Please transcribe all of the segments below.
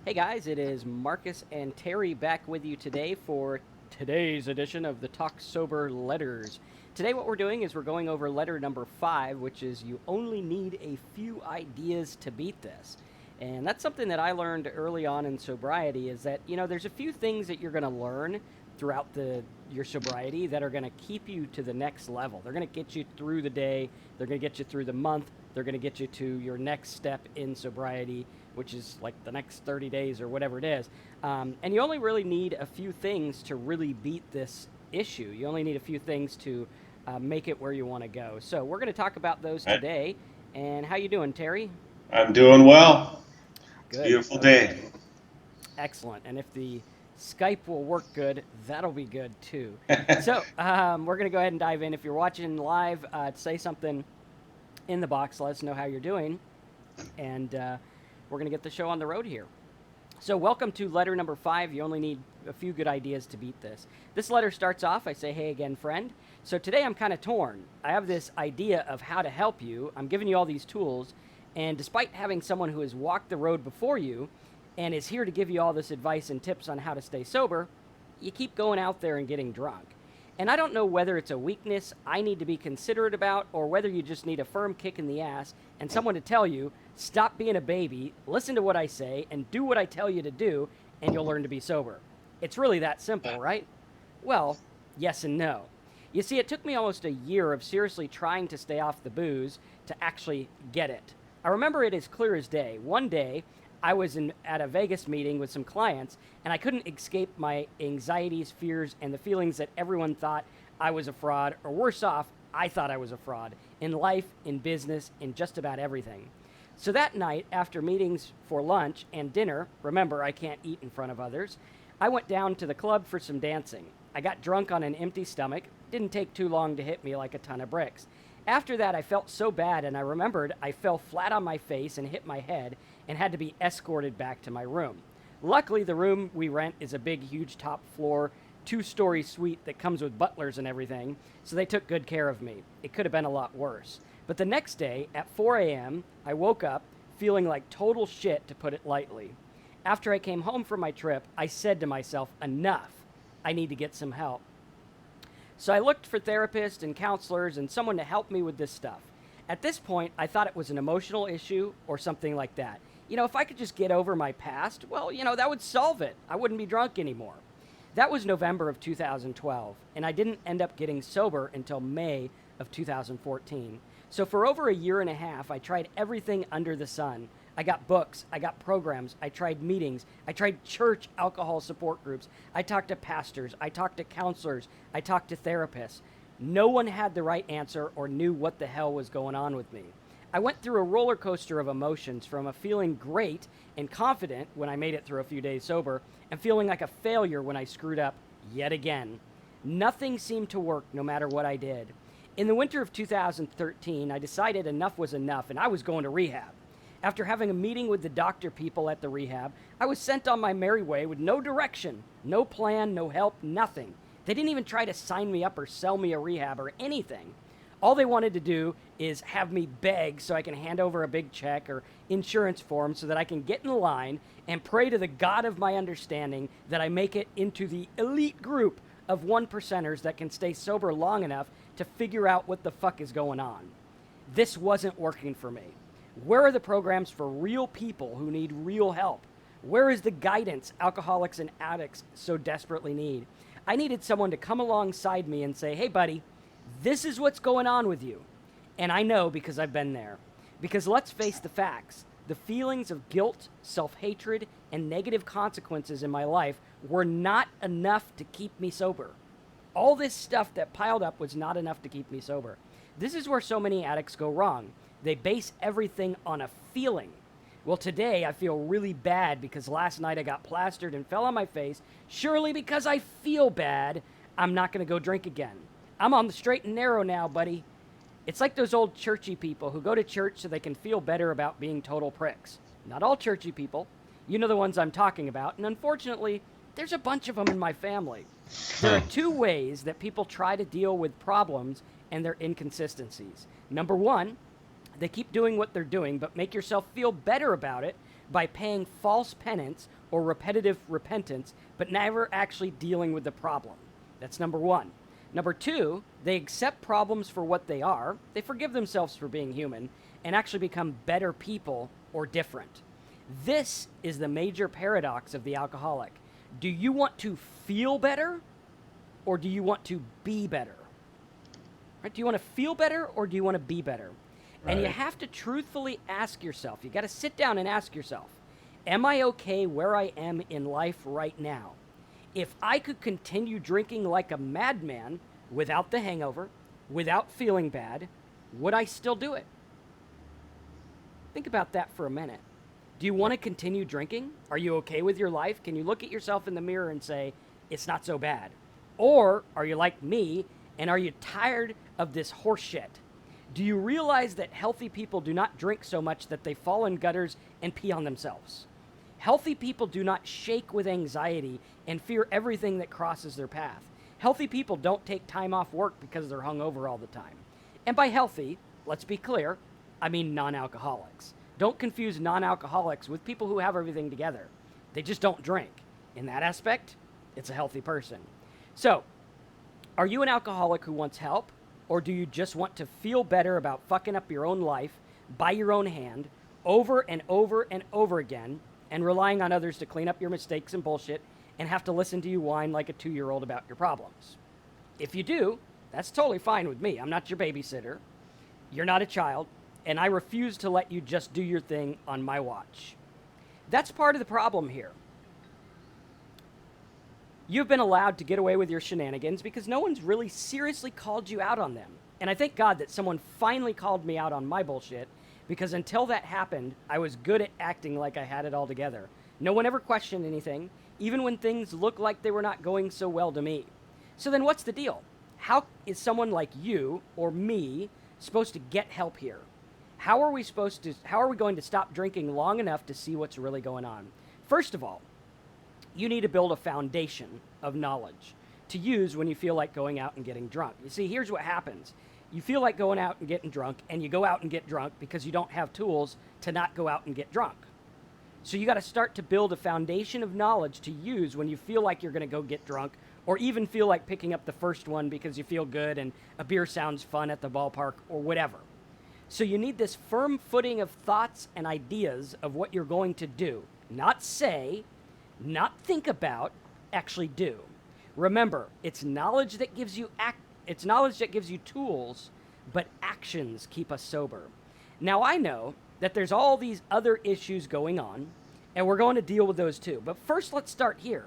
Hey guys, it is Marcus and Terry back with you today for today's edition of the Talk Sober Letters. Today, what we're doing is we're going over letter number 5, which is you only need a few ideas to beat this. And that's something that I learned early on in sobriety is that, there's a few things that you're going to learn throughout your sobriety that are going to keep you to the next level. They're going to get you through the day, they're going to get you through the month, they're going to get you to your next step in sobriety, which is like the next 30 days or whatever it is. And you only really need a few things to really beat this issue. You only need a few things to make it where you want to go. So we're going to talk about those I, today. And how you doing, Terry? I'm doing well. It's a Good. beautiful Okay. day. Excellent. And if the Skype will work good, that'll be good too. So we're going to go ahead and dive in. If you're watching live, say something in the box. Let us know how you're doing. And we're going to get the show on the road here. So, welcome to letter number 5. You only need a few good ideas to beat this. This letter starts off, I say, hey again, friend. So, today I'm kind of torn. I have this idea of how to help you. I'm giving you all these tools. And despite having someone who has walked the road before you and is here to give you all this advice and tips on how to stay sober, you keep going out there and getting drunk. And I don't know whether it's a weakness I need to be considerate about or whether you just need a firm kick in the ass and someone to tell you, stop being a baby, listen to what I say, and do what I tell you to do, and you'll learn to be sober. It's really that simple, right? Well, yes and no. You see, it took me almost a year of seriously trying to stay off the booze to actually get it. I remember it as clear as day. One day, I was at a Vegas meeting with some clients, and I couldn't escape my anxieties, fears, and the feelings that everyone thought I was a fraud, or worse off, I thought I was a fraud in life, in business, in just about everything. So that night, after meetings for lunch and dinner, remember I can't eat in front of others, I went down to the club for some dancing. I got drunk on an empty stomach. Didn't take too long to hit me like a ton of bricks. After that, I felt so bad, and I remembered I fell flat on my face and hit my head and had to be escorted back to my room. Luckily, the room we rent is a big, huge top floor, 2-story suite that comes with butlers and everything, so they took good care of me. It could have been a lot worse. But the next day, at 4 a.m., I woke up feeling like total shit, to put it lightly. After I came home from my trip, I said to myself, enough. I need to get some help. So I looked for therapists and counselors and someone to help me with this stuff. At this point, I thought it was an emotional issue or something like that. If I could just get over my past, well, that would solve it. I wouldn't be drunk anymore. That was November of 2012, and I didn't end up getting sober until May of 2014. So for over a year and a half, I tried everything under the sun. I got books, I got programs, I tried meetings, I tried church alcohol support groups, I talked to pastors, I talked to counselors, I talked to therapists. No one had the right answer or knew what the hell was going on with me. I went through a roller coaster of emotions, from a feeling great and confident when I made it through a few days sober and feeling like a failure when I screwed up yet again. Nothing seemed to work no matter what I did. In the winter of 2013, I decided enough was enough and I was going to rehab. After having a meeting with the doctor people at the rehab, I was sent on my merry way with no direction, no plan, no help, nothing. They didn't even try to sign me up or sell me a rehab or anything. All they wanted to do is have me beg so I can hand over a big check or insurance form so that I can get in line and pray to the God of my understanding that I make it into the elite group of 1%ers that can stay sober long enough to figure out what the fuck is going on. This wasn't working for me. Where are the programs for real people who need real help? Where is the guidance alcoholics and addicts so desperately need? I needed someone to come alongside me and say, hey, buddy, this is what's going on with you. And I know because I've been there. Because let's face the facts. The feelings of guilt, self-hatred, and negative consequences in my life were not enough to keep me sober. All this stuff that piled up was not enough to keep me sober. This is where so many addicts go wrong. They base everything on a feeling. Well, today I feel really bad because last night I got plastered and fell on my face. Surely because I feel bad, I'm not going to go drink again. I'm on the straight and narrow now, buddy. It's like those old churchy people who go to church so they can feel better about being total pricks. Not all churchy people. You know the ones I'm talking about, and unfortunately, there's a bunch of them in my family. There are two ways that people try to deal with problems and their inconsistencies. Number one, they keep doing what they're doing, but make yourself feel better about it by paying false penance or repetitive repentance, but never actually dealing with the problem. That's number one. Number two, they accept problems for what they are, they forgive themselves for being human, and actually become better people or different. This is the major paradox of the alcoholic. Do you want to feel better, or do you want to be better? Right? Do you want to feel better, or do you want to be better? Right. And you have to truthfully ask yourself. You got to sit down and ask yourself, am I okay where I am in life right now? If I could continue drinking like a madman without the hangover, without feeling bad, would I still do it? Think about that for a minute. Do you want to continue drinking? Are you okay with your life? Can you look at yourself in the mirror and say, it's not so bad? Or are you like me, and are you tired of this horse shit? Do you realize that healthy people do not drink so much that they fall in gutters and pee on themselves? Healthy people do not shake with anxiety and fear everything that crosses their path. Healthy people don't take time off work because they're hungover all the time. And by healthy, let's be clear, I mean non-alcoholics. Don't confuse non-alcoholics with people who have everything together. They just don't drink. In that aspect, it's a healthy person. So, are you an alcoholic who wants help? Or do you just want to feel better about fucking up your own life by your own hand over and over and over again and relying on others to clean up your mistakes and bullshit and have to listen to you whine like a 2-year-old about your problems? If you do, that's totally fine with me. I'm not your babysitter. You're not a child, and I refuse to let you just do your thing on my watch. That's part of the problem here. You've been allowed to get away with your shenanigans because no one's really seriously called you out on them. And I thank God that someone finally called me out on my bullshit, because until that happened, I was good at acting like I had it all together. No one ever questioned anything, even when things looked like they were not going so well to me. So then what's the deal? How is someone like you or me supposed to get help here? How are we going to stop drinking long enough to see what's really going on? First of all, you need to build a foundation of knowledge to use when you feel like going out and getting drunk. You see, here's what happens. You feel like going out and getting drunk, and you go out and get drunk because you don't have tools to not go out and get drunk. So you got to start to build a foundation of knowledge to use when you feel like you're going to go get drunk, or even feel like picking up the first one because you feel good and a beer sounds fun at the ballpark or whatever. So you need this firm footing of thoughts and ideas of what you're going to do. Not say, not think about, actually do. Remember, it's knowledge that gives you tools, but actions keep us sober. Now I know that there's all these other issues going on, and we're going to deal with those too. But first, let's start here,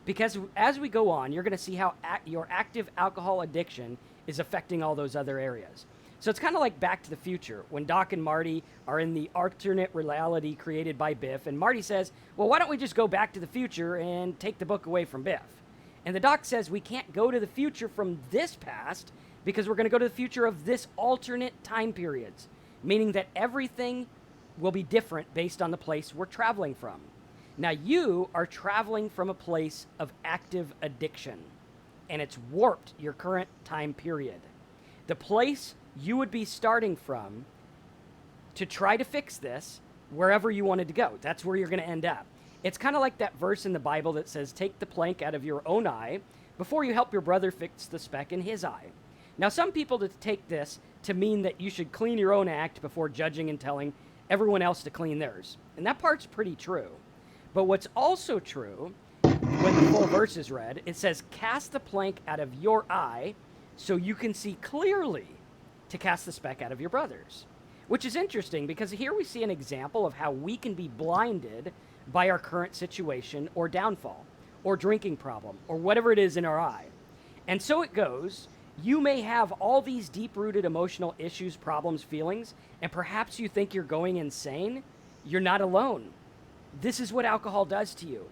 because as we go on, you're going to see how your active alcohol addiction is affecting all those other areas. So it's kind of like Back to the Future, when Doc and Marty are in the alternate reality created by Biff, and Marty says, well, why don't we just go back to the future and take the book away from Biff? And the Doc says, we can't go to the future from this past because we're going to go to the future of this alternate time periods, meaning that everything will be different based on the place we're traveling from. Now, you are traveling from a place of active addiction, and it's warped your current time period. The place you would be starting from to try to fix this, wherever you wanted to go, that's where you're going to end up. It's kind of like that verse in the Bible that says, take the plank out of your own eye before you help your brother fix the speck in his eye. Now, some people take this to mean that you should clean your own act before judging and telling everyone else to clean theirs. And that part's pretty true. But what's also true, when the full verse is read, it says, cast the plank out of your eye so you can see clearly to cast the speck out of your brother's. Which is interesting, because here we see an example of how we can be blinded by our current situation or downfall or drinking problem or whatever it is in our eye. And so it goes. You may have all these deep-rooted emotional issues, problems, feelings, and perhaps you think you're going insane. You're not alone. This is what alcohol does to you.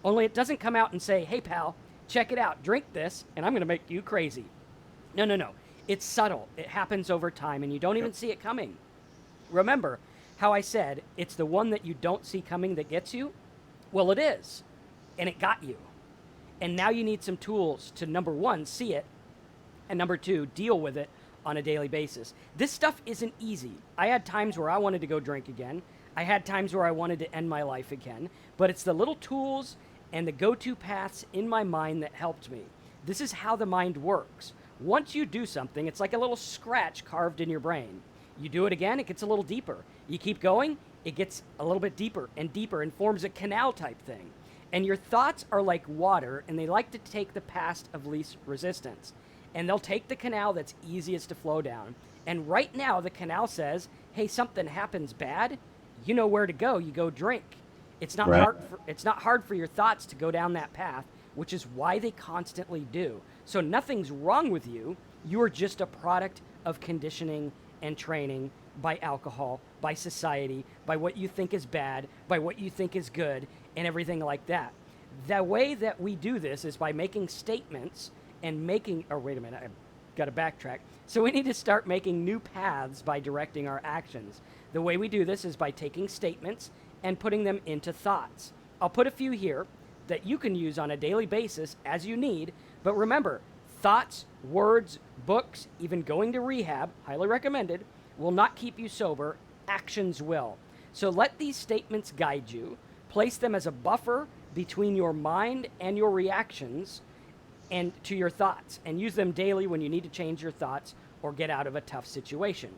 Only it doesn't come out and say, hey, pal, check it out. Drink this, and I'm going to make you crazy. No. It's subtle. It happens over time, and you don't even see it coming. Remember how I said it's the one that you don't see coming that gets you? Well, it is, and it got you. And now you need some tools to, number one, see it, and number two, deal with it on a daily basis. This stuff isn't easy. I had times where I wanted to go drink again. I had times where I wanted to end my life again, but it's the little tools and the go-to paths in my mind that helped me. This is how the mind works. Once you do something, it's like a little scratch carved in your brain. You do it again, it gets a little deeper. You keep going, it gets a little bit deeper and forms a canal type thing. And your thoughts are like water, and they like to take the path of least resistance. And they'll take the canal that's easiest to flow down. And right now, the canal says, hey, something happens bad, you know where to go. You go drink. It's not Right. it's not hard for your thoughts to go down that path, which is why they constantly do. So nothing's wrong with you. You are just a product of conditioning and training by alcohol, by society, by what you think is bad, by what you think is good, and everything like that. The way that we do this is by making statements and making, oh, wait a minute, I've got to backtrack. So we need to start making new paths by directing our actions. The way we do this is by taking statements and putting them into thoughts. I'll put a few here that you can use on a daily basis as you need, but remember, thoughts, words, books, even going to rehab, highly recommended, will not keep you sober. Actions will. So let these statements guide you. Place them as a buffer between your mind and your reactions and to your thoughts, and use them daily when you need to change your thoughts or get out of a tough situation.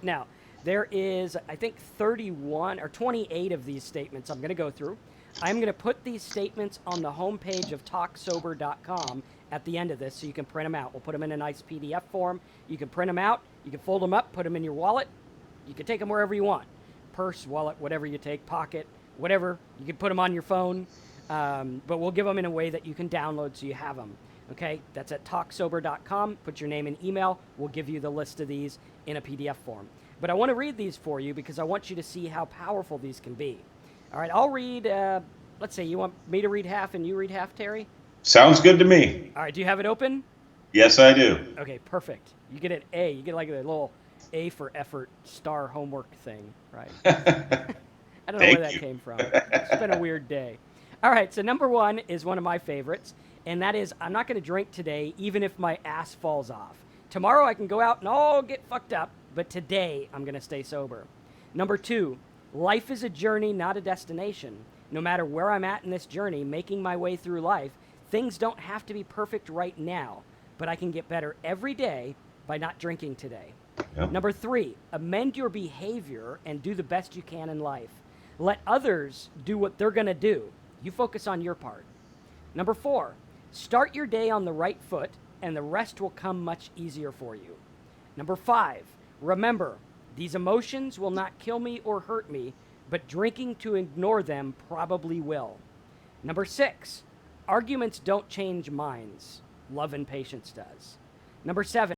Now, there is, I think, 31 or 28 of these statements I'm going to go through. I'm going to put these statements on the homepage of talksober.com at the end of this so you can print them out. We'll put them in a nice PDF form. You can print them out. You can fold them up, put them in your wallet. You can take them wherever you want. Purse, wallet, whatever you take, pocket, whatever. You can put them on your phone. But we'll give them in a way that you can download so you have them. Okay? That's at talksober.com. Put your name and email. We'll give you the list of these in a PDF form. But I want to read these for you because I want you to see how powerful these can be. All right, I'll read, let's say, you want me to read half and you read half, Terry? Sounds good to me. All right, do you have it open? Yes, I do. Okay, perfect. You get an A. You get like a little A for effort star homework thing, right? I don't know where that came from. It's been a weird day. All right, so number one is one of my favorites, and that is I'm not going to drink today even if my ass falls off. Tomorrow I can go out and all get fucked up, but today I'm going to stay sober. Number two, life is a journey, not a destination. No matter where I'm at in this journey, making my way through life, things don't have to be perfect right now, but I can get better every day by not drinking today. Yep. Number three, amend your behavior and do the best you can in life. Let others do what they're going to do. You focus on your part. Number four, start your day on the right foot and the rest will come much easier for you. Number five, remember, these emotions will not kill me or hurt me, but drinking to ignore them probably will. Number six, arguments don't change minds. Love and patience does. Number seven,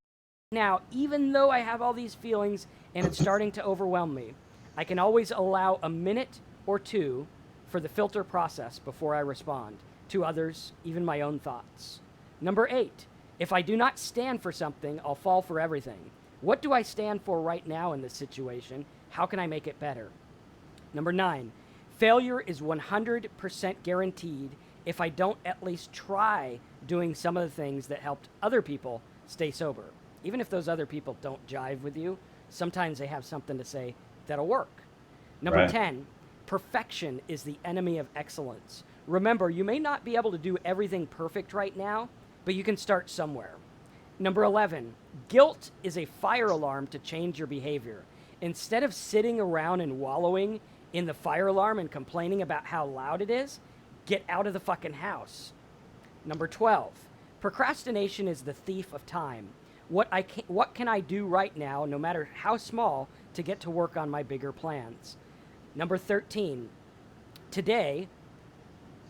now, even though I have all these feelings and it's starting to overwhelm me, I can always allow a minute or two for the filter process before I respond to others, even my own thoughts. Number eight, if I do not stand for something, I'll fall for everything. What do I stand for right now in this situation? How can I make it better? Number nine, failure is 100% guaranteed if I don't at least try doing some of the things that helped other people stay sober. Even if those other people don't jive with you, sometimes they have something to say that'll work. Number Right. 10, perfection is the enemy of excellence. Remember, you may not be able to do everything perfect right now, but you can start somewhere. Number 11, guilt is a fire alarm to change your behavior. Instead of sitting around and wallowing in the fire alarm and complaining about how loud it is, get out of the fucking house. Number 12, procrastination is the thief of time. What can I do right now, no matter how small, to get to work on my bigger plans? Number 13, today,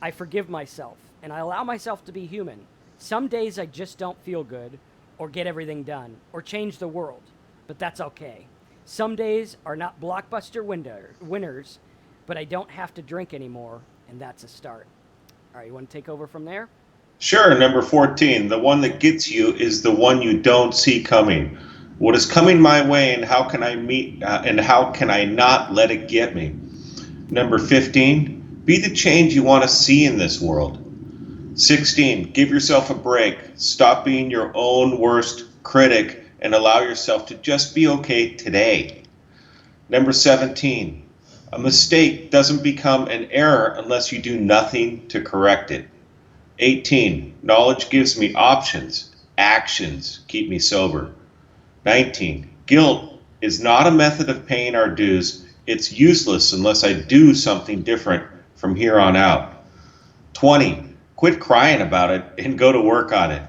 I forgive myself, and I allow myself to be human. Some days I just don't feel good, or get everything done, or change the world, but that's okay. Some days are not blockbuster winners, but I don't have to drink anymore, and that's a start. All right, you want to take over from there? Sure, number 14. The one that gets you is the one you don't see coming. What is coming my way, and how can I how can I not let it get me? Number 15. Be the change you want to see in this world. 16. Give yourself a break. Stop being your own worst critic and allow yourself to just be okay today. Number 17. A mistake doesn't become an error unless you do nothing to correct it. 18. Knowledge gives me options. Actions keep me sober. 19. Guilt is not a method of paying our dues. It's useless unless I do something different from here on out. 20. Quit crying about it and go to work on it.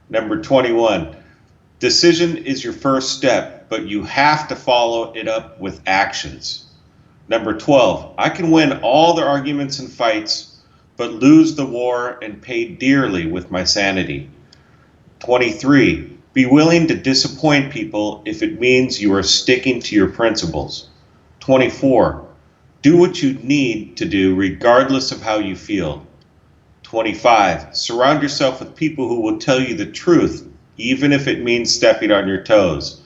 Number 21. Decision is your first step, but you have to follow it up with actions. Number 12. I can win all the arguments and fights, but lose the war and pay dearly with my sanity. 23. Be willing to disappoint people if it means you are sticking to your principles. 24. Do what you need to do regardless of how you feel. 25. Surround yourself with people who will tell you the truth, even if it means stepping on your toes.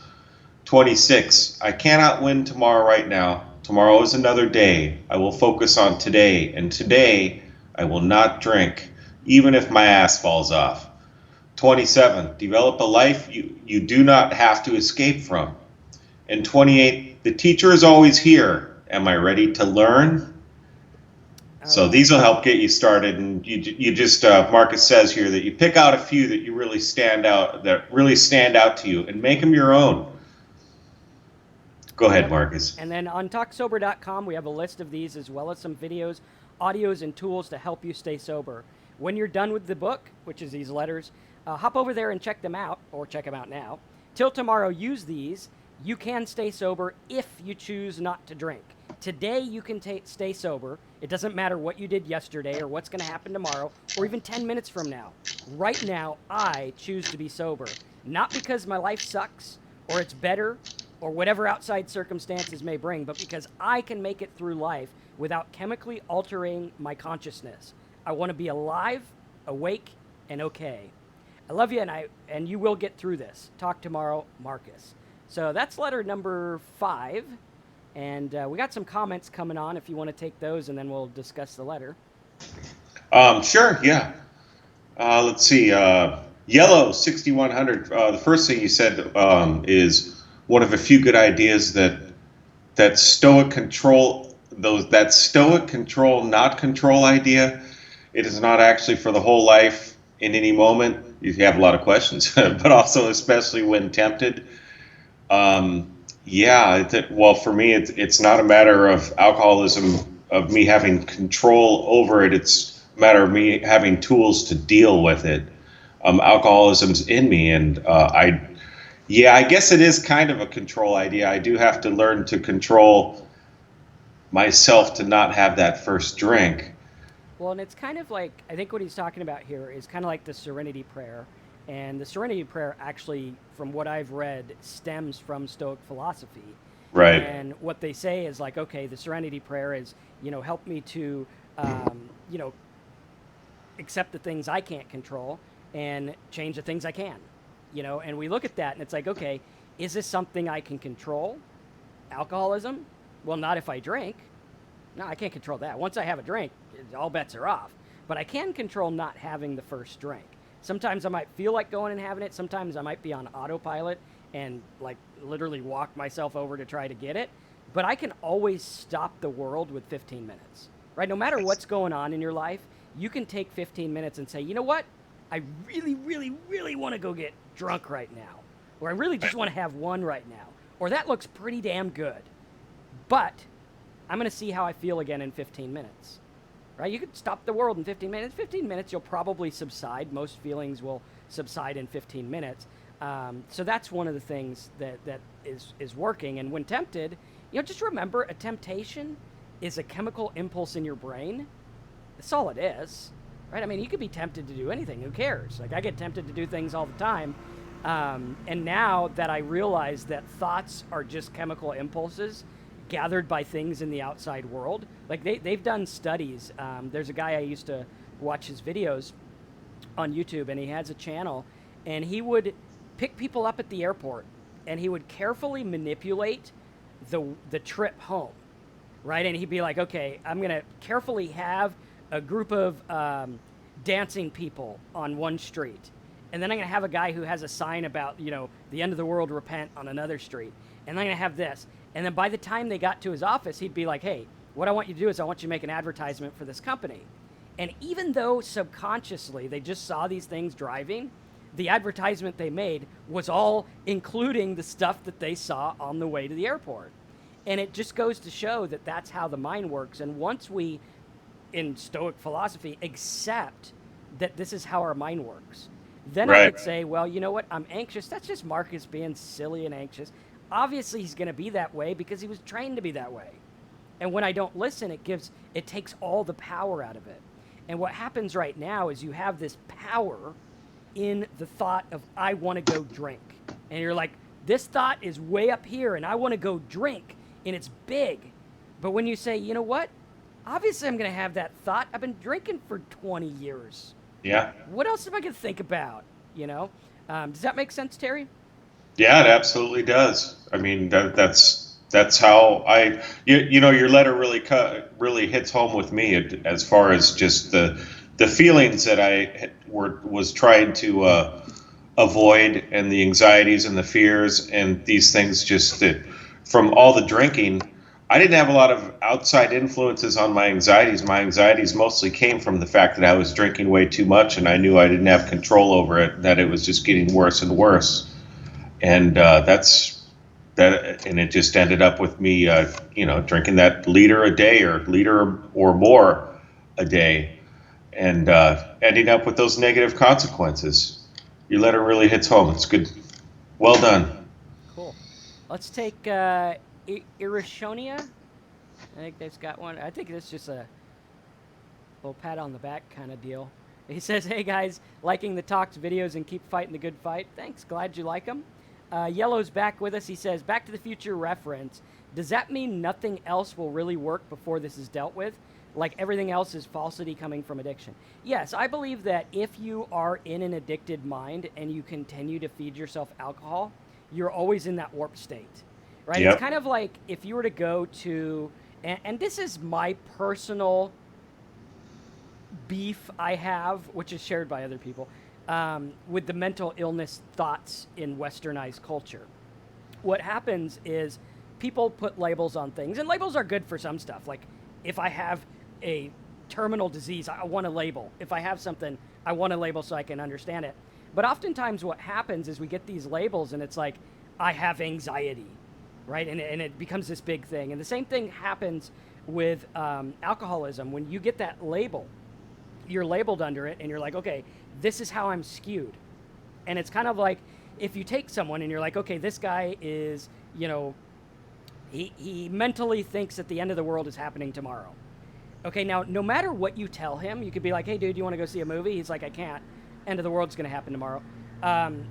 26. I cannot win tomorrow right now. Tomorrow is another day. I will focus on today, and today I will not drink, even if my ass falls off. 27. Develop a life you do not have to escape from. And 28. The teacher is always here. Am I ready to learn? So these will help get you started, and you just Marcus says here that you pick out a few that you really stand out to you, and make them your own. Go ahead, Marcus. And then on talksober.com, we have a list of these as well as some videos, audios, and tools to help you stay sober. When you're done with the book, which is these letters, hop over there and check them out, or check them out now. Till tomorrow, use these. You can stay sober if you choose not to drink. Today, you can stay sober. It doesn't matter what you did yesterday or what's going to happen tomorrow or even 10 minutes from now. Right now, I choose to be sober. Not because my life sucks or it's better or whatever outside circumstances may bring, but because I can make it through life without chemically altering my consciousness. I want to be alive, awake, and okay. I love you, and you will get through this. Talk tomorrow, Marcus. So that's letter number 5. And we got some comments coming on if you want to take those, and then we'll discuss the letter. Sure, yeah. Let's see. Yellow 6100. The first thing you said is one of a few good ideas that Stoic Control, that Stoic Control, not control idea. It is not actually for the whole life in any moment. You have a lot of questions, but also especially when tempted. Well, for me, it's not a matter of alcoholism, of me having control over it. It's a matter of me having tools to deal with it. Alcoholism's in me, and I guess it is kind of a control idea. I do have to learn to control myself to not have that first drink. Well, and it's kind of like, I think what he's talking about here is kind of like the Serenity Prayer. And the Serenity Prayer actually, from what I've read, stems from Stoic philosophy. Right. And what they say is like, okay, the Serenity Prayer is, help me to, accept the things I can't control and change the things I can. And we look at that and it's like, okay, is this something I can control? Alcoholism? Well, not if I drink. No, I can't control that. Once I have a drink, all bets are off. But I can control not having the first drink. Sometimes I might feel like going and having it. Sometimes I might be on autopilot and like literally walk myself over to try to get it. But I can always stop the world with 15 minutes, right? No matter what's going on in your life, you can take 15 minutes and say, you know what? I really, really, really want to go get drunk right now. Or I really just want to have one right now. Or that looks pretty damn good. But I'm going to see how I feel again in 15 minutes. Right? You could stop the world in 15 minutes. 15 minutes, you'll probably subside. Most feelings will subside in 15 minutes. So that's one of the things that is working. And when tempted, just remember a temptation is a chemical impulse in your brain. That's all it is. Right? I mean, you could be tempted to do anything. Who cares? Like, I get tempted to do things all the time. And now that I realize that thoughts are just chemical impulses gathered by things in the outside world. Like they've done studies. There's a guy I used to watch his videos on YouTube, and he has a channel, and he would pick people up at the airport, and he would carefully manipulate the trip home, right? And he'd be like, okay, I'm going to carefully have a group of dancing people on one street, and then I'm going to have a guy who has a sign about, the end of the world, repent on another street, and I'm going to have this. And then by the time they got to his office, he'd be like, hey, what I want you to do is I want you to make an advertisement for this company. And even though subconsciously they just saw these things driving, the advertisement they made was all including the stuff that they saw on the way to the airport. And it just goes to show that that's how the mind works. And once we, in Stoic philosophy, accept that this is how our mind works, then I Right. could say, well, you know what? I'm anxious. That's just Marcus being silly and anxious. Obviously, he's going to be that way because he was trained to be that way. And when I don't listen, it takes all the power out of it. And what happens right now is you have this power in the thought of, I want to go drink. And you're like, this thought is way up here and I want to go drink, and it's big. But when you say, you know what? Obviously, I'm going to have that thought. I've been drinking for 20 years. Yeah. What else am I going to think about? Does that make sense, Terry? Yeah, it absolutely does. I mean, that's how your letter really hits home with me as far as just the feelings that was trying to avoid, and the anxieties and the fears and these things, just that from all the drinking. I didn't have a lot of outside influences on my anxieties. My anxieties mostly came from the fact that I was drinking way too much, and I knew I didn't have control over it, that it was just getting worse and worse. And and it just ended up with me, drinking that liter a day or liter or more a day, and ending up with those negative consequences. Your letter really hits home. It's good. Well done. Cool. Let's take Irishonia. I think they've got one. I think it's just a little pat on the back kind of deal. He says, hey guys, liking the Talks videos and keep fighting the good fight. Thanks, glad you like them. Yellow's back with us. He says, Back to the Future reference. Does that mean nothing else will really work before this is dealt with? Like everything else is falsity coming from addiction? Yes, I believe that if you are in an addicted mind and you continue to feed yourself alcohol, you're always in that warped state, right? Yep. It's kind of like if you were to go to, and this is my personal beef I have, which is shared by other people, with the mental illness thoughts in westernized culture. What happens is people put labels on things, and labels are good for some stuff. Like if I have a terminal disease, I want a label. If I have something, I want a label so I can understand it. But oftentimes what happens is we get these labels and it's like, I have anxiety, right? And it becomes this big thing. And the same thing happens with alcoholism. When you get that label, you're labeled under it and you're like, okay, this is how I'm skewed. And it's kind of like if you take someone and you're like, okay, this guy is, he mentally thinks that the end of the world is happening tomorrow. Okay, now, no matter what you tell him, you could be like, hey, dude, you want to go see a movie? He's like, I can't. End of the world's going to happen tomorrow.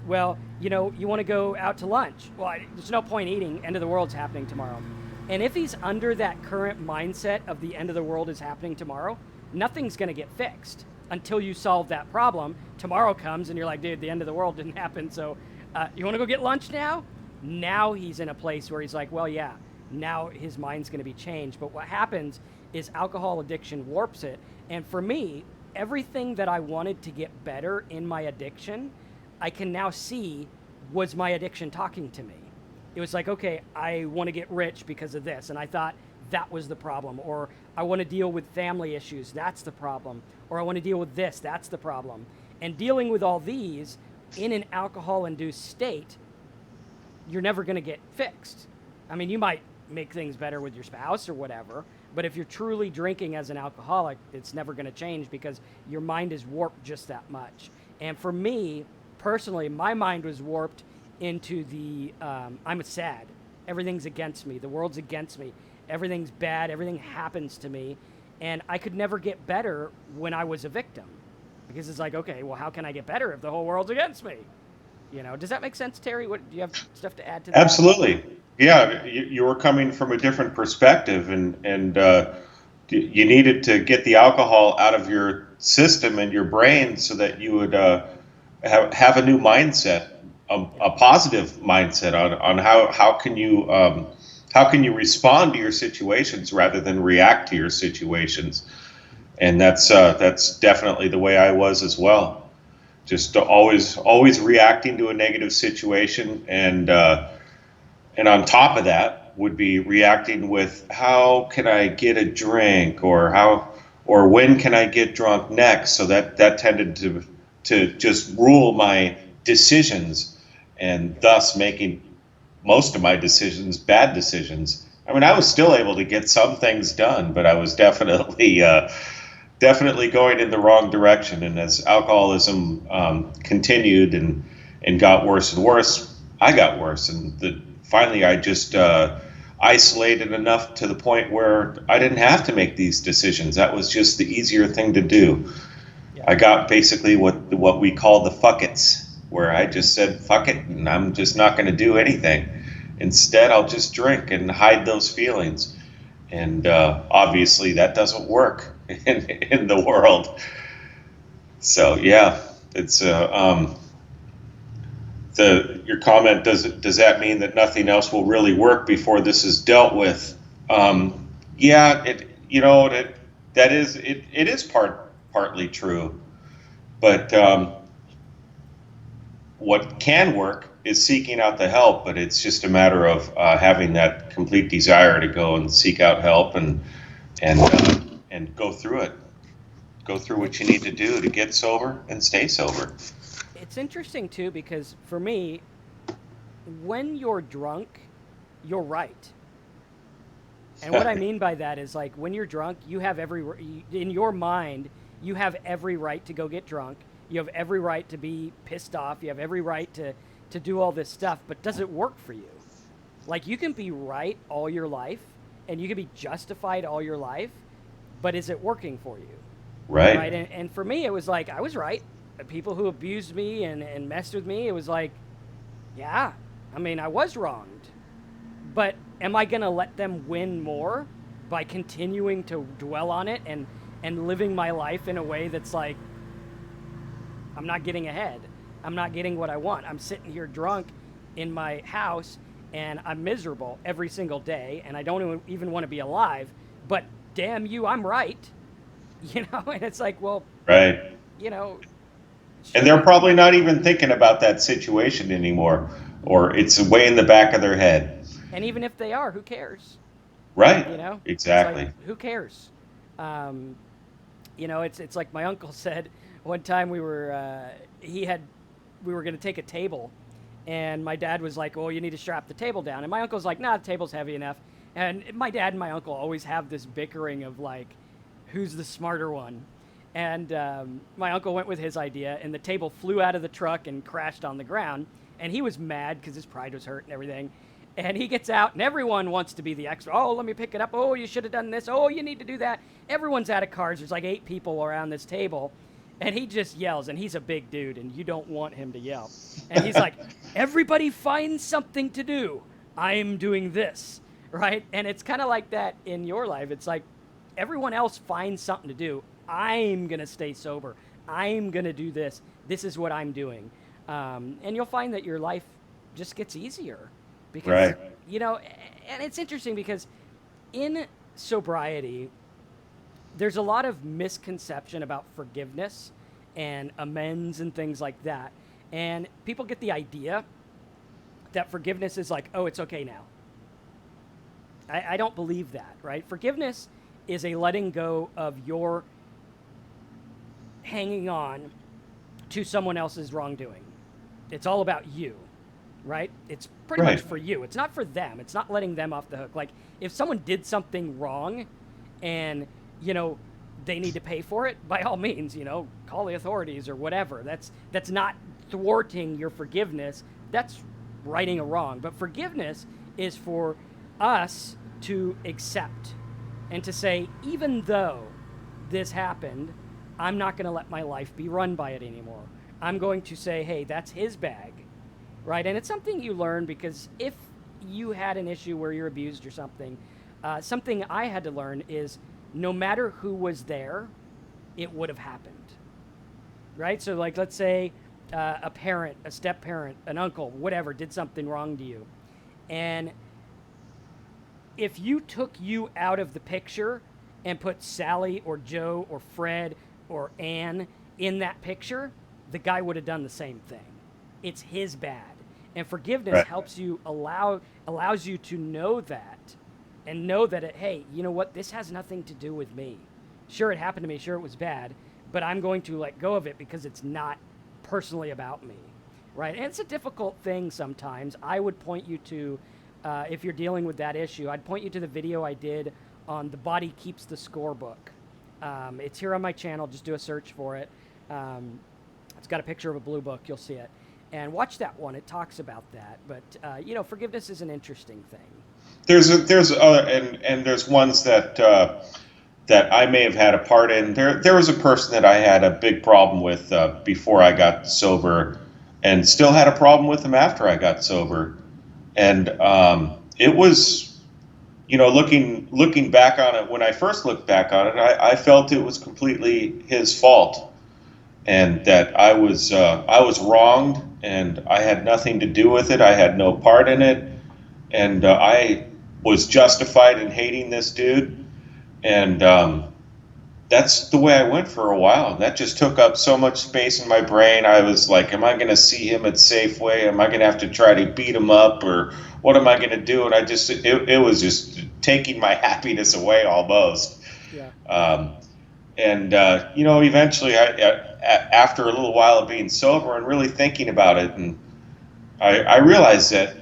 Well, you want to go out to lunch. Well, there's no point eating. End of the world's happening tomorrow. And if he's under that current mindset of the end of the world is happening tomorrow, nothing's going to get fixed until you solve that problem. Tomorrow comes and you're like, dude, the end of the world didn't happen. So you want to go get lunch now? Now he's in a place where he's like, well, yeah, now his mind's going to be changed. But what happens is alcohol addiction warps it. And for me, everything that I wanted to get better in my addiction, I can now see was my addiction talking to me. It was like, okay, I want to get rich because of this. And I thought that was the problem. Or I want to deal with family issues. That's the problem. Or I want to deal with this. That's the problem. And dealing with all these in an alcohol-induced state, you're never going to get fixed. I mean, you might make things better with your spouse or whatever, but if you're truly drinking as an alcoholic, it's never going to change because your mind is warped just that much. And for me, personally, my mind was warped into the, I'm sad. Everything's against me. The world's against me. Everything's bad. Everything happens to me. And I could never get better when I was a victim. Because it's like, okay, well, how can I get better if the whole world's against me? Does that make sense, Terry? Do you have stuff to add to that? Absolutely. Yeah, you were coming from a different perspective, and you needed to get the alcohol out of your system and your brain so that you would have a new mindset, a positive mindset on how can you respond to your situations rather than react to your situations. And that's definitely the way I was as well. Just always reacting to a negative situation, and on top of that, would be reacting with, how can I get a drink, or when can I get drunk next? So that tended to just rule my decisions, and thus making most of my decisions bad decisions. I mean, I was still able to get some things done, but I was definitely going in the wrong direction. And as alcoholism continued and got worse and worse, I got worse. And finally, I just isolated enough to the point where I didn't have to make these decisions. That was just the easier thing to do. Yeah. I got basically what we call the fuck it's, where I just said fuck it, and I'm just not going to do anything. Instead, I'll just drink and hide those feelings. And obviously, that doesn't work in the world. So yeah, it's your comment. Does that mean that nothing else will really work before this is dealt with? Yeah, it is partly true, but what can work is seeking out the help. But it's just a matter of having that complete desire to go and seek out help and go through it. Go through what you need to do to get sober and stay sober. It's interesting too because for me, when you're drunk, you're right. And what I mean by that is like when you're drunk, you have in your mind, you have every right to go get drunk. You have every right to be pissed off. You have every right to do all this stuff, but does it work for you? Like you can be right all your life and you can be justified all your life, but is it working for you? Right. And for me, it was like, I was right. People who abused me and messed with me, it was like, yeah, I mean, I was wronged. But am I going to let them win more by continuing to dwell on it and living my life in a way that's like, I'm not getting ahead. I'm not getting what I want. I'm sitting here drunk in my house and I'm miserable every single day and I don't even want to be alive. But damn you, I'm right. And it's like, well, right. And they're probably not even thinking about that situation anymore, or it's way in the back of their head. And even if they are, who cares? Right. Exactly. It's like, who cares? It's like my uncle said one time we were going to take a table, and my dad was like, "Well, you need to strap the table down," and my uncle's like, "Nah, the table's heavy enough." And my dad and my uncle always have this bickering of like, who's the smarter one? And my uncle went with his idea, and the table flew out of the truck and crashed on the ground. And he was mad because his pride was hurt and everything. And he gets out, and everyone wants to be the expert. Oh, let me pick it up. Oh, you should have done this. Oh, you need to do that. Everyone's out of cards. There's like 8 people around this table. And he just yells, and he's a big dude, and you don't want him to yell. And he's like, everybody find something to do. I'm doing this, right? And it's kind of like that in your life. It's like everyone else finds something to do. I'm going to stay sober. I'm going to do this. This is what I'm doing. And you'll find that your life just gets easier. Because, right. And it's interesting because in sobriety, there's a lot of misconception about forgiveness and amends and things like that. And people get the idea that forgiveness is like, oh, it's okay now. I don't believe that, right? Forgiveness is a letting go of your hanging on to someone else's wrongdoing. It's all about you, right? It's pretty much for you. It's not for them. It's not letting them off the hook. Like if someone did something wrong and, they need to pay for it, by all means, call the authorities or whatever. That's not thwarting your forgiveness. That's righting a wrong. But forgiveness is for us to accept and to say, even though this happened, I'm not going to let my life be run by it anymore. I'm going to say, hey, that's his bag, right? And it's something you learn because if you had an issue where you're abused or something, something I had to learn is no matter who was there, it would have happened, right? So like, let's say a parent, a step-parent, an uncle, whatever, did something wrong to you. And if you took you out of the picture and put Sally or Joe or Fred or Ann in that picture, the guy would have done the same thing. It's his bad. And forgiveness Right. helps you allows you to know that, and know that hey, you know what? This has nothing to do with me. Sure, it happened to me. Sure, it was bad, but I'm going to let go of it because it's not personally about me, right? And it's a difficult thing sometimes. I would point you to, if you're dealing with that issue, I'd point you to the video I did on The Body Keeps the Score book. It's here on my channel. Just do a search for it. It's got a picture of a blue book. You'll see it. And watch that one. It talks about that. But, forgiveness is an interesting thing. There's other, and there's ones that I may have had a part in. There was a person that I had a big problem with before I got sober, and still had a problem with him after I got sober. And it was, looking back on it, when I first looked back on it, I felt it was completely his fault, and that I was wronged, and I had nothing to do with it. I had no part in it, and I was justified in hating this dude. And that's the way I went for a while. That just took up so much space in my brain. I was like, am I going to see him at Safeway? Am I going to have to try to beat him up, or what am I going to do? And it was just taking my happiness away almost. Yeah. And eventually, after a little while of being sober and really thinking about it, and I realized that,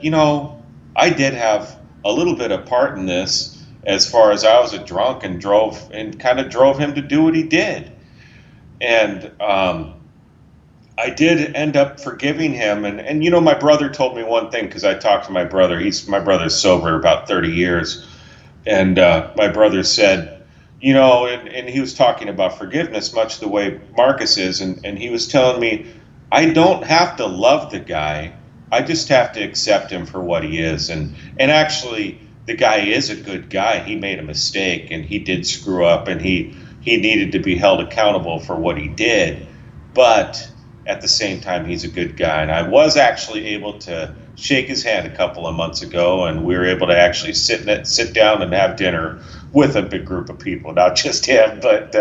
I did have a little bit of part in this, as far as I was a drunk and kind of drove him to do what he did. And I did end up forgiving him. And my brother told me one thing, because I talked to my brother. My brother's sober about 30 years. And my brother said, and he was talking about forgiveness much the way Marcus is. And he was telling me, I don't have to love the guy. I just have to accept him for what he is. And actually, the guy is a good guy. He made a mistake, and he did screw up, and he needed to be held accountable for what he did. But at the same time, he's a good guy. And I was actually able to shake his hand a couple of months ago, and we were able to actually sit down and have dinner with a big group of people, not just him, but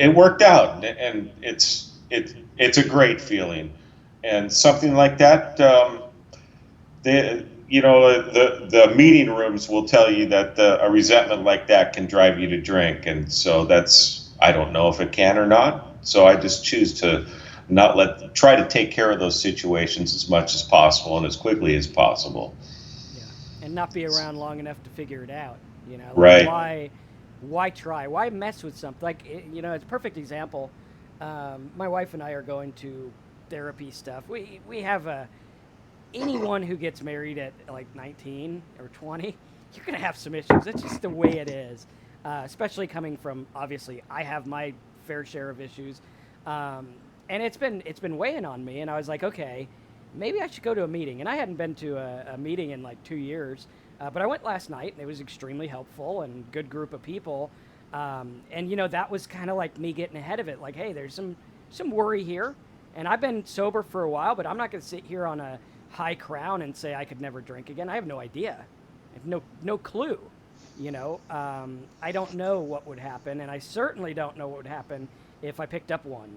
it worked out, and it's a great feeling. And something like that, the meeting rooms will tell you that a resentment like that can drive you to drink. And so I don't know if it can or not. So I just choose to try to take care of those situations as much as possible and as quickly as possible. Yeah. And not be around long enough to figure it out. Right. Why try? Why mess with something? Like, it's a perfect example. My wife and I are going to therapy stuff. We have anyone who gets married at like 19 or 20, you're going to have some issues. That's just the way it is. Especially coming from, obviously, I have my fair share of issues. And it's been weighing on me. And I was like, okay, maybe I should go to a meeting. And I hadn't been to a meeting in like 2 years. But I went last night, and it was extremely helpful and good group of people. And that was kind of like me getting ahead of it. Like, hey, there's some worry here. And I've been sober for a while, but I'm not going to sit here on a high crown and say I could never drink again. I have no idea. I have no clue. I don't know what would happen, and I certainly don't know what would happen if I picked up one.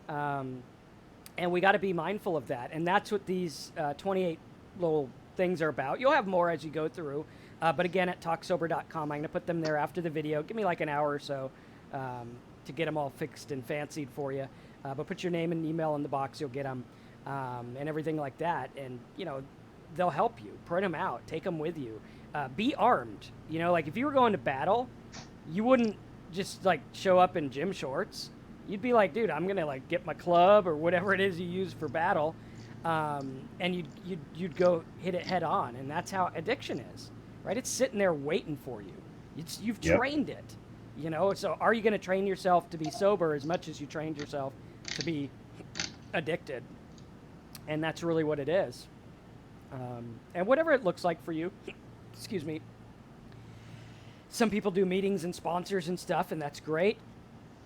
And we got to be mindful of that. And that's what these 28 little things are about. You'll have more as you go through. But again, at talksober.com, I'm going to put them there after the video. Give me like an hour or so to get them all fixed and fancied for you. But put your name and email in the box. You'll get them and everything like that. And, they'll help you. Print them out. Take them with you. Be armed. Like if you were going to battle, you wouldn't just like show up in gym shorts. You'd be like, dude, I'm going to like get my club or whatever it is you use for battle. And you'd go hit it head on. And that's how addiction is, right? It's sitting there waiting for you. You've trained it, So are you going to train yourself to be sober as much as you trained yourself to be addicted? And that's really what it is. And whatever it looks like for you, excuse me. Some people do meetings and sponsors and stuff, and that's great.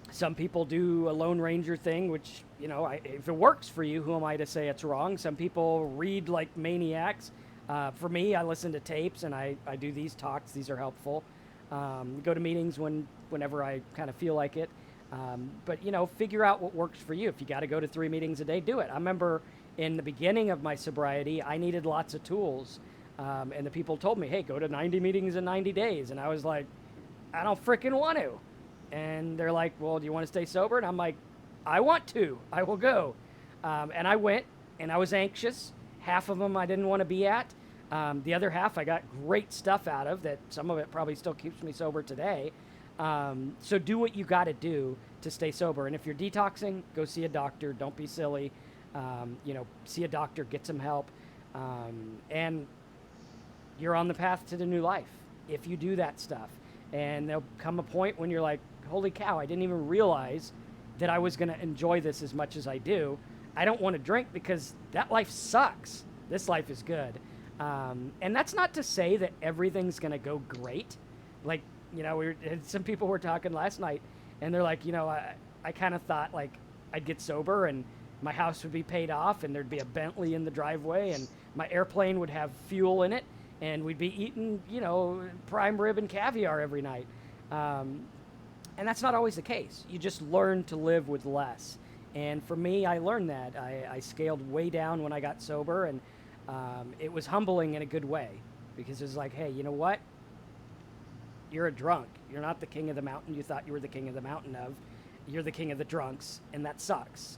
Some people do a Lone Ranger thing, which, if it works for you, who am I to say it's wrong? Some people read like maniacs. For me, I listen to tapes, and I do these talks. These are helpful. Go to meetings whenever I kind of feel like it. But figure out what works for you. If you got to go to 3 meetings a day, do it. I remember in the beginning of my sobriety, I needed lots of tools, and the people told me, "Hey, go to 90 meetings in 90 days," and I was like, "I don't freaking want to." And they're like, "Well, do you want to stay sober?" And I'm like, "I want to. I will go." And I went, and I was anxious. Half of them I didn't want to be at. The other half I got great stuff out of that. Some of it probably still keeps me sober today. So do what you got to do to stay sober. And if you're detoxing, go see a doctor. Don't be silly. See a doctor, get some help. And you're on the path to the new life if you do that stuff. And there'll come a point when you're like, holy cow, I didn't even realize that I was going to enjoy this as much as I do. I don't want to drink because that life sucks. This life is good. And that's not to say that everything's going to go great. Like, some people were talking last night, and they're like, I kind of thought like I'd get sober and my house would be paid off and there'd be a Bentley in the driveway and my airplane would have fuel in it and we'd be eating, prime rib and caviar every night. And that's not always the case. You just learn to live with less. And for me, I learned that. I scaled way down when I got sober, and it was humbling in a good way, because it's like, hey, you know what? You're a drunk. You're not the king of the mountain you thought you were the king of the mountain of. You're the king of the drunks, and that sucks.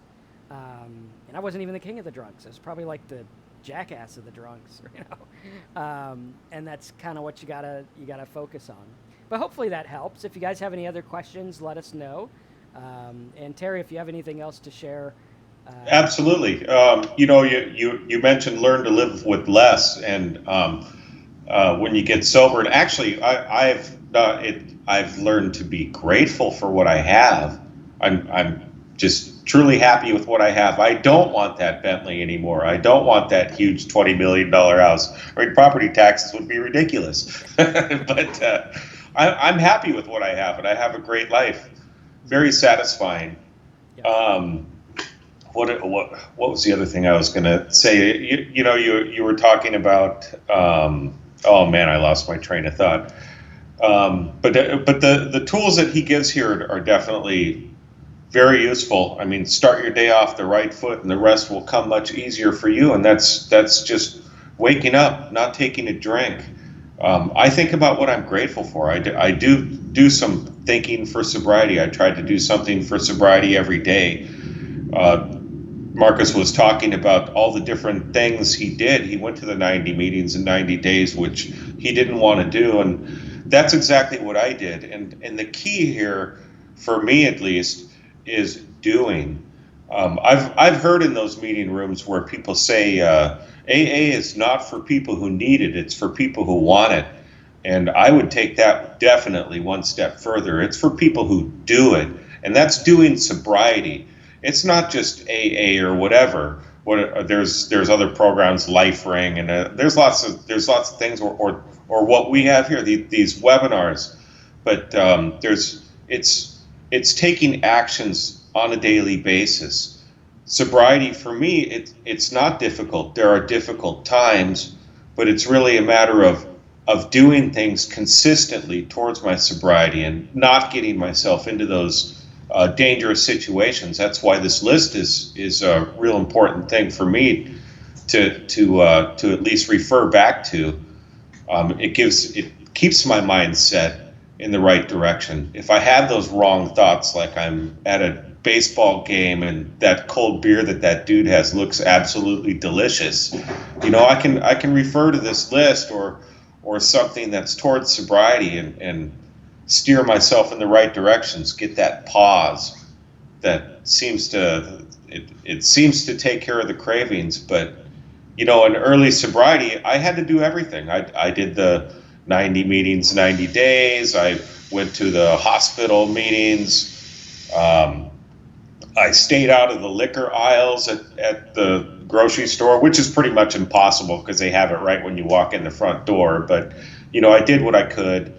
And I wasn't even the king of the drunks. I was probably like the jackass of the drunks, and that's kind of what you gotta focus on. But hopefully that helps. If you guys have any other questions, let us know. And Terry, if you have anything else to share. Absolutely. You mentioned learn to live with less, and when you get sober, and actually, I've learned to be grateful for what I have. I'm just truly happy with what I have. I don't want that Bentley anymore. I don't want that huge $20 million house. I mean, property taxes would be ridiculous. But I'm happy with what I have, and I have a great life. Very satisfying. Yeah. What was the other thing I was going to say? You were talking about. Oh man, I lost my train of thought. But the tools that he gives here are definitely very useful. I mean, start your day off the right foot, and the rest will come much easier for you. And that's just waking up, not taking a drink. I think about what I'm grateful for. I do some thinking for sobriety. I try to do something for sobriety every day. Marcus was talking about all the different things he did. He went to the 90 meetings in 90 days, which he didn't want to do. And that's exactly what I did. And the key here, for me at least, is doing. I've heard in those meeting rooms where people say AA is not for people who need it, it's for people who want it. And I would take that definitely one step further. It's for people who do it, and that's doing sobriety. It's not just AA or whatever. There's other programs, Life Ring, and there's lots of things, or what we have here, these webinars. But it's taking actions on a daily basis. Sobriety for me, it's not difficult. There are difficult times, but it's really a matter of doing things consistently towards my sobriety and not getting myself into those dangerous situations. That's why this list is a real important thing for me to at least refer back to. It keeps my mind set in the right direction. If I have those wrong thoughts, like I'm at a baseball game and that cold beer that dude has looks absolutely delicious, I can refer to this list or something that's towards sobriety and steer myself in the right directions. Get that pause that seems to take care of the cravings. But in early sobriety, I had to do everything. I did the 90 meetings, 90 days. I went to the hospital meetings. I stayed out of the liquor aisles at the grocery store, which is pretty much impossible because they have it right when you walk in the front door. But, I did what I could.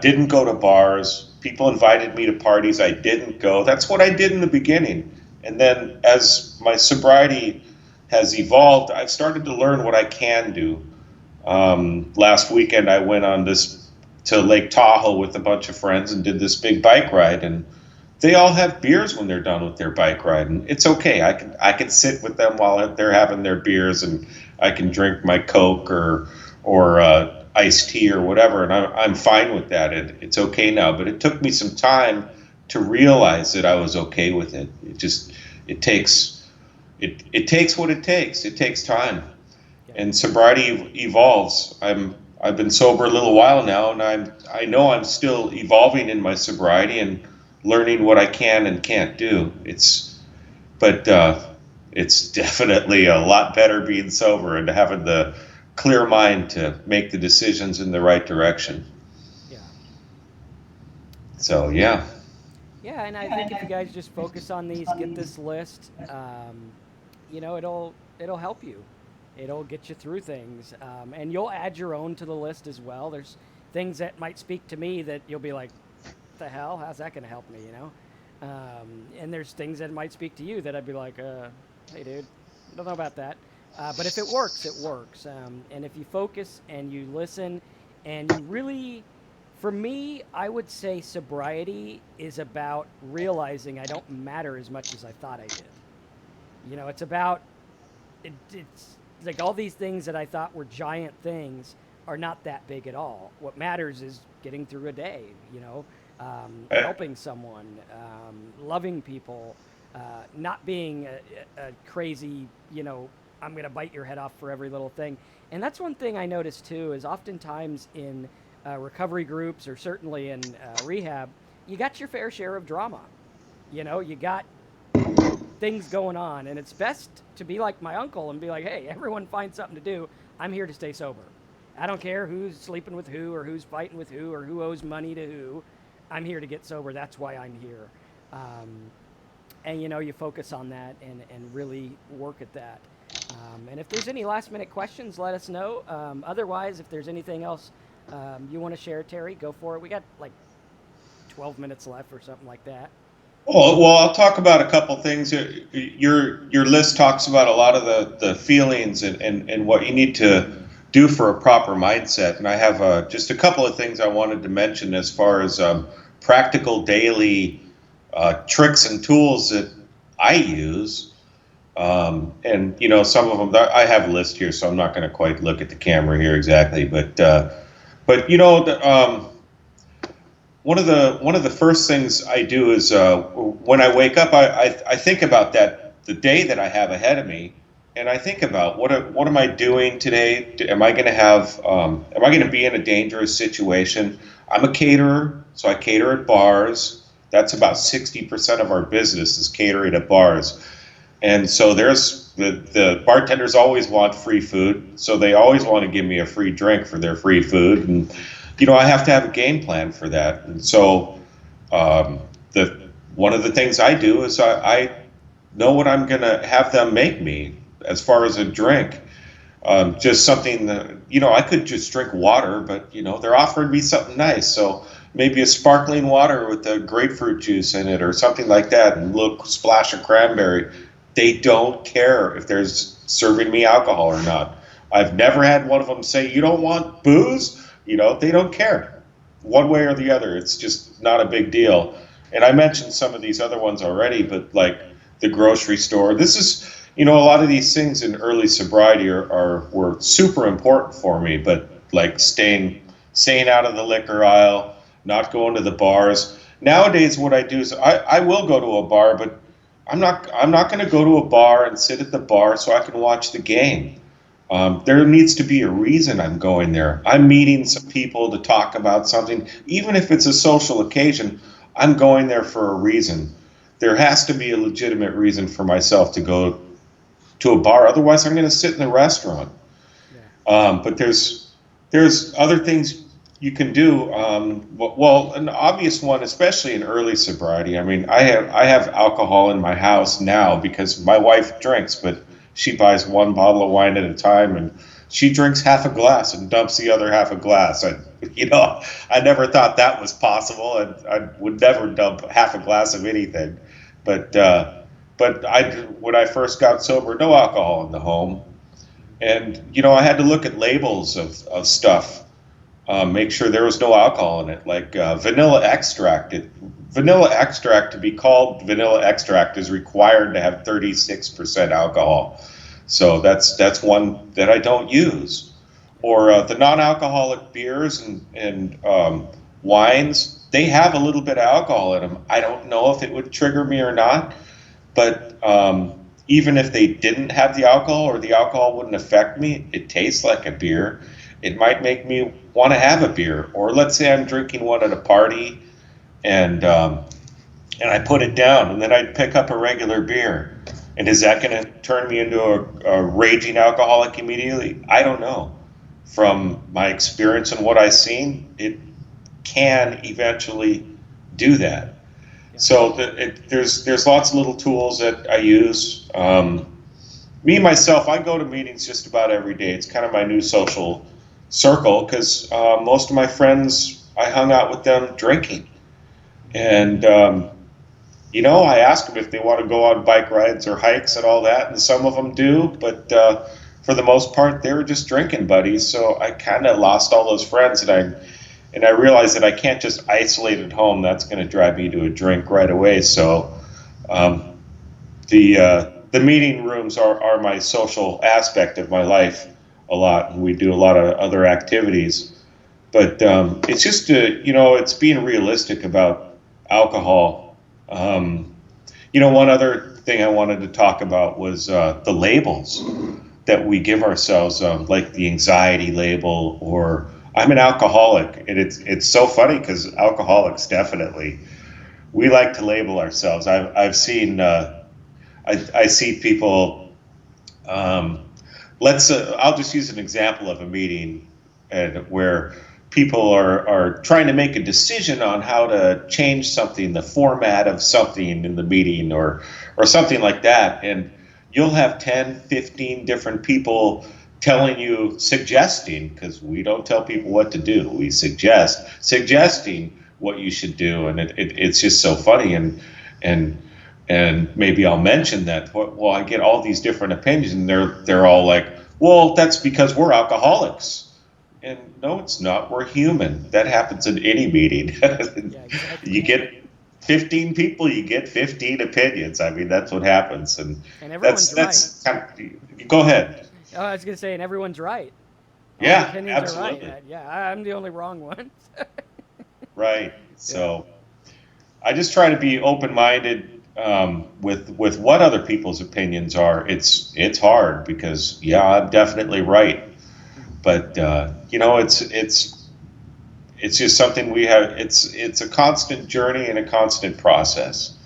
Didn't go to bars. People invited me to parties. I didn't go. That's what I did in the beginning. And then as my sobriety has evolved, I've started to learn what I can do. Last weekend, I went to Lake Tahoe with a bunch of friends and did this big bike ride. And they all have beers when they're done with their bike ride, and it's okay. I can sit with them while they're having their beers, and I can drink my Coke or iced tea or whatever, and I'm fine with that. It's okay now, but it took me some time to realize that I was okay with it. It takes it takes what it takes. It takes time, Yeah. and sobriety evolves. I've been sober a little while now, and I know I'm still evolving in my sobriety and learning what I can and can't do. But it's definitely a lot better being sober and having the clear mind to make the decisions in the right direction. Yeah. So yeah. Yeah, and I think if you guys just focus on these, get this list, it'll help you. It'll get you through things, and you'll add your own to the list as well. There's things that might speak to me that you'll be like, "The hell? How's that going to help me?" And there's things that might speak to you that I'd be like, "Hey, dude, I don't know about that." But if it works, it works. And if you focus and you listen, and you really, for me, I would say sobriety is about realizing I don't matter as much as I thought I did. It's about it's like all these things that I thought were giant things are not that big at all. What matters is getting through a day, Uh, helping someone, loving people, not being a crazy, I'm going to bite your head off for every little thing. And that's one thing I noticed too is oftentimes in recovery groups or certainly in rehab, you got your fair share of drama. You got things going on, and it's best to be like my uncle and be like, hey, everyone find something to do. I'm here to stay sober. I don't care who's sleeping with who or who's fighting with who or who owes money to who. I'm here to get sober. That's why I'm here. And you focus on that and really work at that. And if there's any last minute questions, let us know. Otherwise, if there's anything else you want to share, Terry, go for it. We got like 12 minutes left or something like that. well, I'll talk about a couple things. Your list talks about a lot of the feelings and what you need to do for a proper mindset. And I have just a couple of things I wanted to mention as far as practical daily tricks and tools that I use. And some of them I have a list here, so I'm not going to quite look at the camera here exactly, but one of the first things I do is when I wake up, I think about the day that I have ahead of me, and I think about what am I doing today? Am I going to am I going to be in a dangerous situation? I'm a caterer, so I cater at bars. That's about 60% of our business is catering at bars. And so there's the bartenders always want free food, so they always want to give me a free drink for their free food, and I have to have a game plan for that. And so the one of the things I do is I know what I'm going to have them make me as far as a drink. Just something that, I could just drink water, but, they're offering me something nice. So maybe a sparkling water with a grapefruit juice in it or something like that, and a little splash of cranberry. They don't care if there's serving me alcohol or not. I've never had one of them say, you don't want booze? They don't care one way or the other. It's just not a big deal. And I mentioned some of these other ones already, but like the grocery store, this is, a lot of these things in early sobriety were super important for me, but like staying out of the liquor aisle, not going to the bars. Nowadays, what I do is I will go to a bar, but I'm not going to go to a bar and sit at the bar so I can watch the game. There needs to be a reason I'm going there. I'm meeting some people to talk about something. Even if it's a social occasion, I'm going there for a reason. There has to be a legitimate reason for myself to go to a bar. Otherwise, I'm going to sit in the restaurant. But there's other things you can do. Well, an obvious one, especially in early sobriety. I mean, I have alcohol in my house now because my wife drinks, but she buys one bottle of wine at a time, and she drinks half a glass and dumps the other half a glass. I never thought that was possible, and I would never dump half a glass of anything. But when I first got sober, no alcohol in the home, and I had to look at labels of stuff. make sure there was no alcohol in it, like vanilla extract. Vanilla extract, to be called vanilla extract, is required to have 36% alcohol. So that's one that I don't use. Or the non-alcoholic beers and wines, they have a little bit of alcohol in them. I don't know if it would trigger me or not, but even if they didn't have the alcohol or the alcohol wouldn't affect me, it tastes like a beer. It might make me want to have a beer. Or let's say I'm drinking one at a party and and I put it down, and then I'd pick up a regular beer. And is that going to turn me into a raging alcoholic immediately? I don't know. From my experience and what I've seen, it can eventually do that. Yeah. So there's lots of little tools that I use. Me myself, I go to meetings just about every day. It's kind of my new social circle because most of my friends, I hung out with them drinking, and I ask them if they want to go on bike rides or hikes and all that, and some of them do, but for the most part, they were just drinking buddies. So I kind of lost all those friends, and I realized that I can't just isolate at home. That's going to drive me to a drink right away. So um, the meeting rooms are my social aspect of my life a lot, and we do a lot of other activities. But it's just it's being realistic about alcohol. One other thing I wanted to talk about was the labels that we give ourselves, like the anxiety label, or I'm an alcoholic. And it's so funny because alcoholics definitely, we like to label ourselves. I've seen I see people. Um, let's I'll just use an example of a meeting and where people are trying to make a decision on how to change something, the format of something in the meeting, or something like that, and you'll have 10, 15 different people telling you, suggesting, because we don't tell people what to do, we suggesting what you should do, and it's just so funny. And and maybe I'll mention that, well, I get all these different opinions, and they're all like, well, that's because we're alcoholics. And no, it's not. We're human. That happens in any meeting. Yeah, exactly. You get 15 people, you get 15 opinions. I mean, that's what happens. And And everyone's that's kind of, go ahead. Oh, I was gonna say, and everyone's right. All the Yeah, opinions are right. absolutely. Yeah, I'm the only wrong one. Right. Yeah. So I just try to be open-minded with what other people's opinions are. It's hard because yeah, I'm definitely right, but it's just something we have. It's a constant journey and a constant process.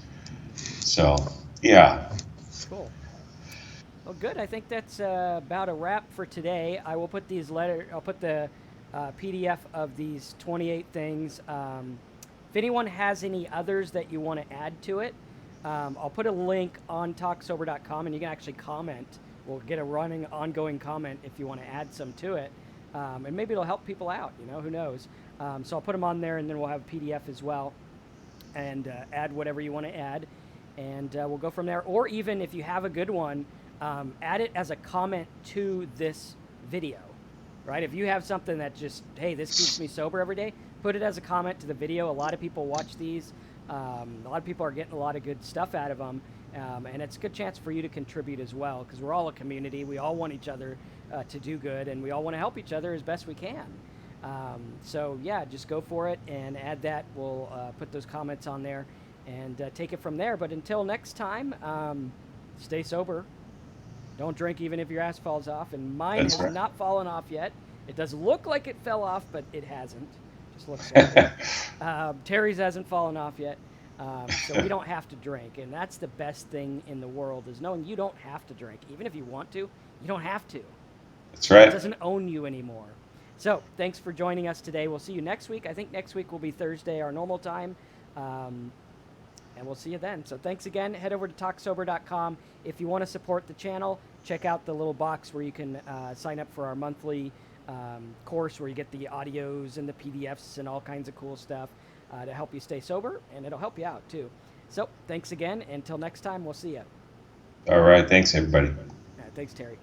So yeah, Cool. Well, good. I think that's about a wrap for today. I will put I'll put the PDF of these 28 things. If anyone has any others that you want to add to it, I'll put a link on talksober.com, and you can actually comment. We'll get a running, ongoing comment if you want to add some to it, and maybe it'll help people out. Who knows? So I'll put them on there, and then we'll have a PDF as well, and add whatever you want to add, and we'll go from there. Or even if you have a good one, add it as a comment to this video, right? If you have something that just, hey, this keeps me sober every day, put it as a comment to the video. A lot of people watch these. A lot of people are getting a lot of good stuff out of them, and it's a good chance for you to contribute as well, because we're all a community. We all want each other to do good, and we all want to help each other as best we can. So yeah, just go for it and add that. We'll put those comments on there and take it from there. But until next time, stay sober. Don't drink even if your ass falls off. And mine that's has right. not fallen off yet. It does look like it fell off, but it hasn't. Just looks like it. Terry's hasn't fallen off yet. So we don't have to drink. And that's the best thing in the world, is knowing you don't have to drink. Even if you want to, you don't have to. That's It right. doesn't own you anymore. So thanks for joining us today. We'll see you next week. I think next week will be Thursday, our normal time. And we'll see you then. So thanks again. Head over to talksober.com. If you want to support the channel, check out the little box where you can sign up for our monthly course, where you get the audios and the PDFs and all kinds of cool stuff to help you stay sober, and it'll help you out too. So thanks again. Until next time, we'll see you. All right. Thanks, everybody. Thanks, Terry.